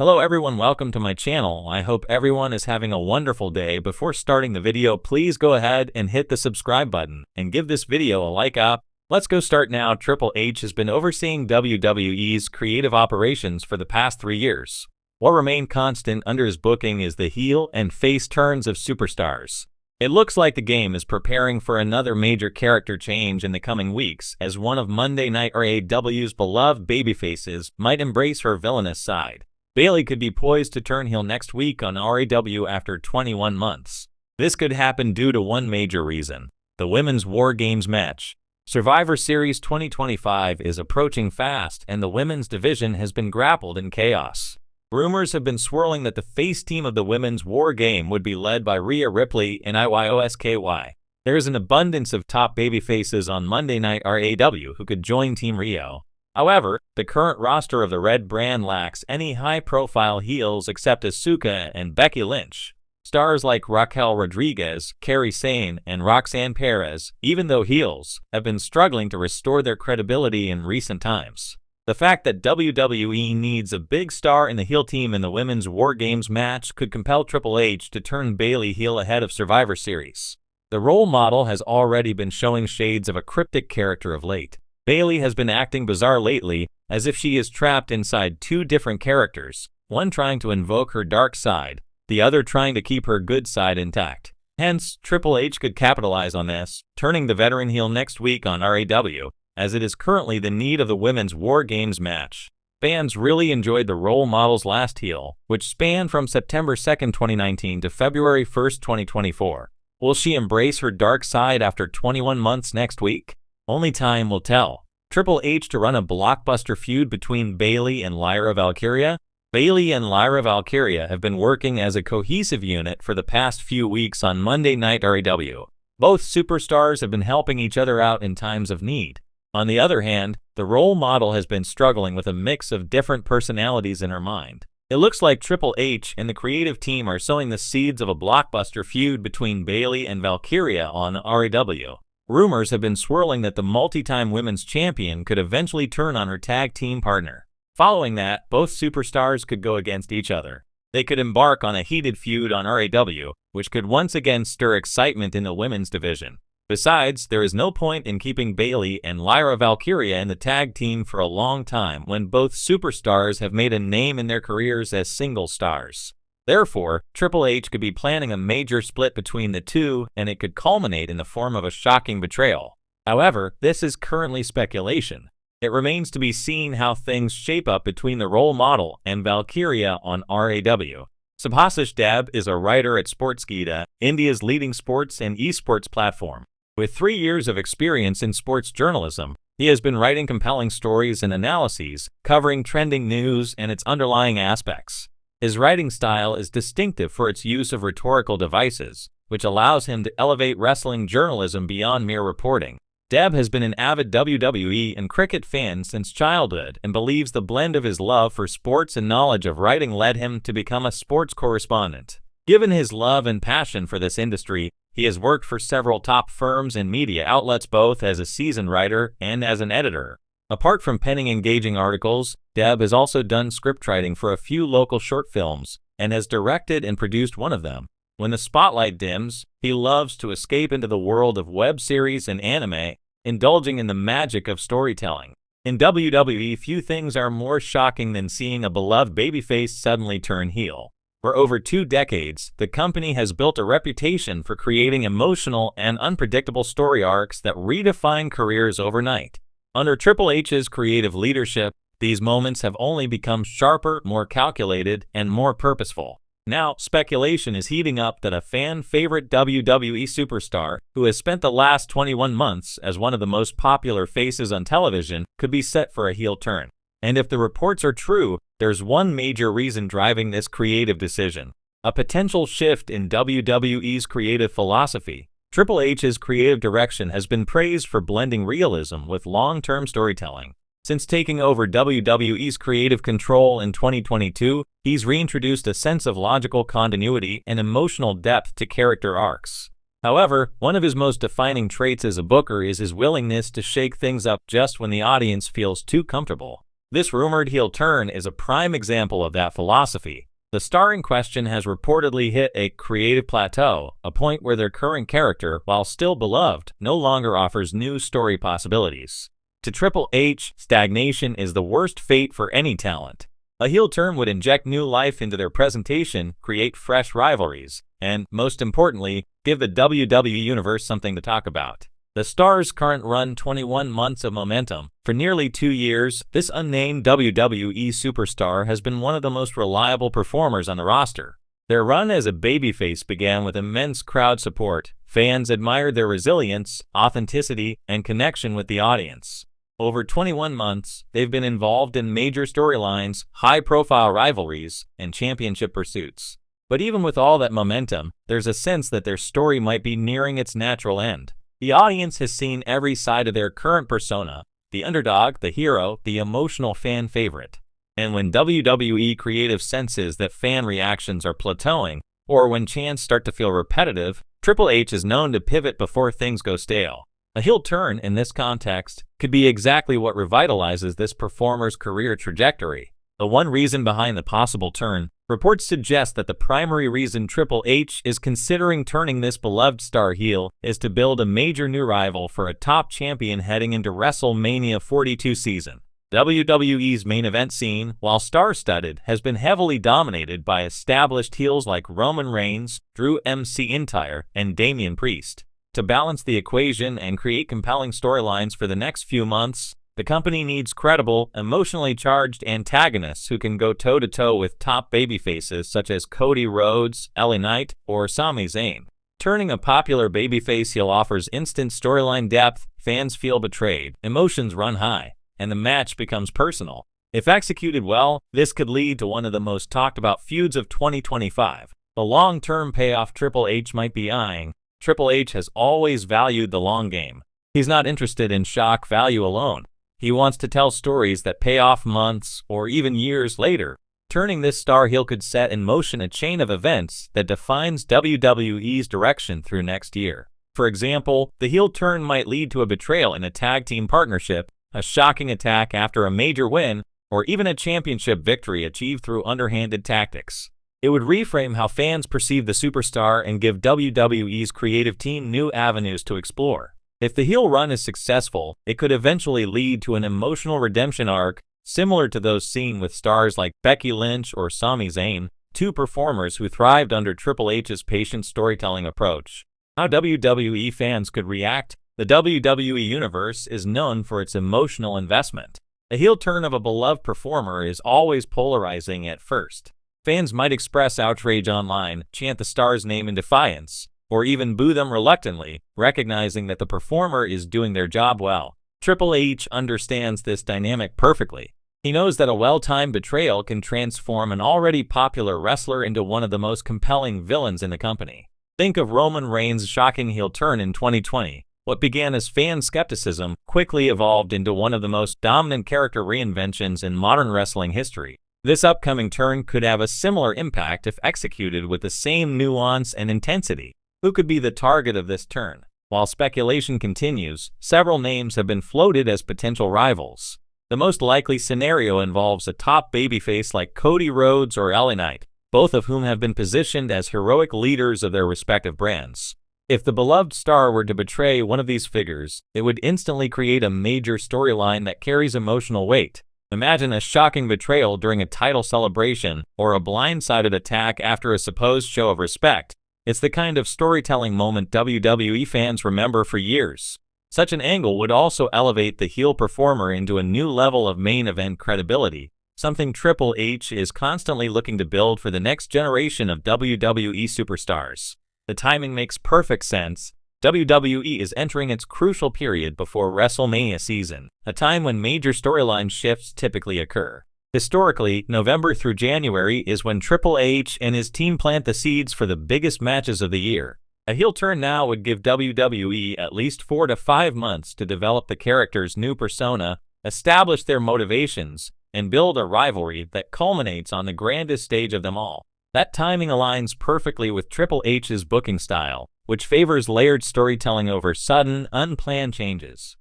Hello everyone, welcome to my channel. I hope everyone is having a wonderful day. Before starting the video, please go ahead and hit the subscribe button and give this video a like up. Let's go start now. Triple H has been overseeing WWE's creative operations for the past 3 years. What remained constant under his booking is the heel and face turns of superstars. It looks like the game is preparing for another major character change in the coming weeks, as one of Monday Night RAW's beloved babyfaces might embrace her villainous side. Bayley could be poised to turn heel next week on RAW after 21 months. This could happen due to one major reason: the Women's War Games match. Survivor Series 2025 is approaching fast, and the women's division has been grappled in chaos. Rumors have been swirling that the face team of the Women's War Game would be led by Rhea Ripley and IYOSKY. There is an abundance of top babyfaces on Monday Night RAW who could join Team Rio. However, the current roster of the Red brand lacks any high-profile heels except Asuka and Becky Lynch. Stars like Raquel Rodriguez, Kairi Sane, and Roxanne Perez, even though heels, have been struggling to restore their credibility in recent times. The fact that WWE needs a big star in the heel team in the Women's War Games match could compel Triple H to turn Bayley heel ahead of Survivor Series. The role model has already been showing shades of a cryptic character of late. Bayley has been acting bizarre lately, as if she is trapped inside two different characters, one trying to invoke her dark side, the other trying to keep her good side intact. Hence, Triple H could capitalize on this, turning the veteran heel next week on RAW, as it is currently the need of the Women's War Games match. Fans really enjoyed the role model's last heel, which spanned from September 2, 2019 to February 1, 2024. Will she embrace her dark side after 21 months next week? Only time will tell. Triple H to run a blockbuster feud between Bayley and Lyra Valkyria? Bayley and Lyra Valkyria have been working as a cohesive unit for the past few weeks on Monday Night RAW. Both superstars have been helping each other out in times of need. On the other hand, the role model has been struggling with a mix of different personalities in her mind. It looks like Triple H and the creative team are sowing the seeds of a blockbuster feud between Bayley and Valkyria on RAW. Rumors have been swirling that the multi-time women's champion could eventually turn on her tag team partner. Following that, both superstars could go against each other. They could embark on a heated feud on RAW, which could once again stir excitement in the women's division. Besides, there is no point in keeping Bayley and Lyra Valkyria in the tag team for a long time when both superstars have made a name in their careers as single stars. Therefore, Triple H could be planning a major split between the two, and it could culminate in the form of a shocking betrayal. However, this is currently speculation. It remains to be seen how things shape up between the role model and Valkyria on RAW. Subhasish Deb is a writer at Sportskeeda, India's leading sports and esports platform. With 3 years of experience in sports journalism, he has been writing compelling stories and analyses, covering trending news and its underlying aspects. His writing style is distinctive for its use of rhetorical devices, which allows him to elevate wrestling journalism beyond mere reporting. Deb has been an avid WWE and cricket fan since childhood and believes the blend of his love for sports and knowledge of writing led him to become a sports correspondent. Given his love and passion for this industry, he has worked for several top firms and media outlets both as a seasoned writer and as an editor. Apart from penning engaging articles, Deb has also done scriptwriting for a few local short films and has directed and produced one of them. When the spotlight dims, he loves to escape into the world of web series and anime, indulging in the magic of storytelling. In WWE, few things are more shocking than seeing a beloved babyface suddenly turn heel. For over 2 decades, the company has built a reputation for creating emotional and unpredictable story arcs that redefine careers overnight. Under Triple H's creative leadership, these moments have only become sharper, more calculated, and more purposeful. Now, speculation is heating up that a fan-favorite WWE superstar, who has spent the last 21 months as one of the most popular faces on television, could be set for a heel turn. And if the reports are true, there's one major reason driving this creative decision: a potential shift in WWE's creative philosophy. Triple H's creative direction has been praised for blending realism with long-term storytelling. Since taking over WWE's creative control in 2022, he's reintroduced a sense of logical continuity and emotional depth to character arcs. However, one of his most defining traits as a booker is his willingness to shake things up just when the audience feels too comfortable. This rumored heel turn is a prime example of that philosophy. The star in question has reportedly hit a creative plateau, a point where their current character, while still beloved, no longer offers new story possibilities. To Triple H, stagnation is the worst fate for any talent. A heel turn would inject new life into their presentation, create fresh rivalries, and, most importantly, give the WWE Universe something to talk about. The star's current run 21 months of momentum. For nearly 2 years, this unnamed WWE superstar has been one of the most reliable performers on the roster. Their run as a babyface began with immense crowd support. Fans admired their resilience, authenticity, and connection with the audience. Over 21 months, they've been involved in major storylines, high-profile rivalries, and championship pursuits. But even with all that momentum, there's a sense that their story might be nearing its natural end. The audience has seen every side of their current persona: the underdog, the hero, the emotional fan favorite. And when WWE creative senses that fan reactions are plateauing, or when chants start to feel repetitive, Triple H is known to pivot before things go stale. A heel turn in this context could be exactly what revitalizes this performer's career trajectory. The one reason behind the possible turn, reports suggest that the primary reason Triple H is considering turning this beloved star heel is to build a major new rival for a top champion heading into WrestleMania 42 season. WWE's main event scene, while star-studded, has been heavily dominated by established heels like Roman Reigns, Drew McIntyre, and Damian Priest. To balance the equation and create compelling storylines for the next few months, the company needs credible, emotionally charged antagonists who can go toe-to-toe with top babyfaces such as Cody Rhodes, LA Knight, or Sami Zayn. Turning a popular babyface heel offers instant storyline depth, fans feel betrayed, emotions run high, and the match becomes personal. If executed well, this could lead to one of the most talked-about feuds of 2025. The long-term payoff Triple H might be eyeing. Triple H has always valued the long game. He's not interested in shock value alone. He wants to tell stories that pay off months or even years later. Turning this star heel could set in motion a chain of events that defines WWE's direction through next year. For example, the heel turn might lead to a betrayal in a tag team partnership, a shocking attack after a major win, or even a championship victory achieved through underhanded tactics. It would reframe how fans perceive the superstar and give WWE's creative team new avenues to explore. If the heel run is successful, it could eventually lead to an emotional redemption arc, similar to those seen with stars like Becky Lynch or Sami Zayn, two performers who thrived under Triple H's patient storytelling approach. How WWE fans could react? The WWE Universe is known for its emotional investment. A heel turn of a beloved performer is always polarizing at first. Fans might express outrage online, chant the star's name in defiance, or even boo them reluctantly, recognizing that the performer is doing their job well. Triple H understands this dynamic perfectly. He knows that a well-timed betrayal can transform an already popular wrestler into one of the most compelling villains in the company. Think of Roman Reigns' shocking heel turn in 2020. What began as fan skepticism quickly evolved into one of the most dominant character reinventions in modern wrestling history. This upcoming turn could have a similar impact if executed with the same nuance and intensity. Who could be the target of this turn? While speculation continues, several names have been floated as potential rivals. The most likely scenario involves a top babyface like Cody Rhodes or LA Knight, both of whom have been positioned as heroic leaders of their respective brands. If the beloved star were to betray one of these figures, it would instantly create a major storyline that carries emotional weight. Imagine a shocking betrayal during a title celebration, or a blindsided attack after a supposed show of respect. It's the kind of storytelling moment WWE fans remember for years. Such an angle would also elevate the heel performer into a new level of main event credibility, something Triple H is constantly looking to build for the next generation of WWE superstars. The timing makes perfect sense. WWE is entering its crucial period before WrestleMania season, a time when major storyline shifts typically occur. Historically, November through January is when Triple H and his team plant the seeds for the biggest matches of the year. A heel turn now would give WWE at least 4 to 5 months to develop the character's new persona, establish their motivations, and build a rivalry that culminates on the grandest stage of them all. That timing aligns perfectly with Triple H's booking style, which favors layered storytelling over sudden, unplanned changes.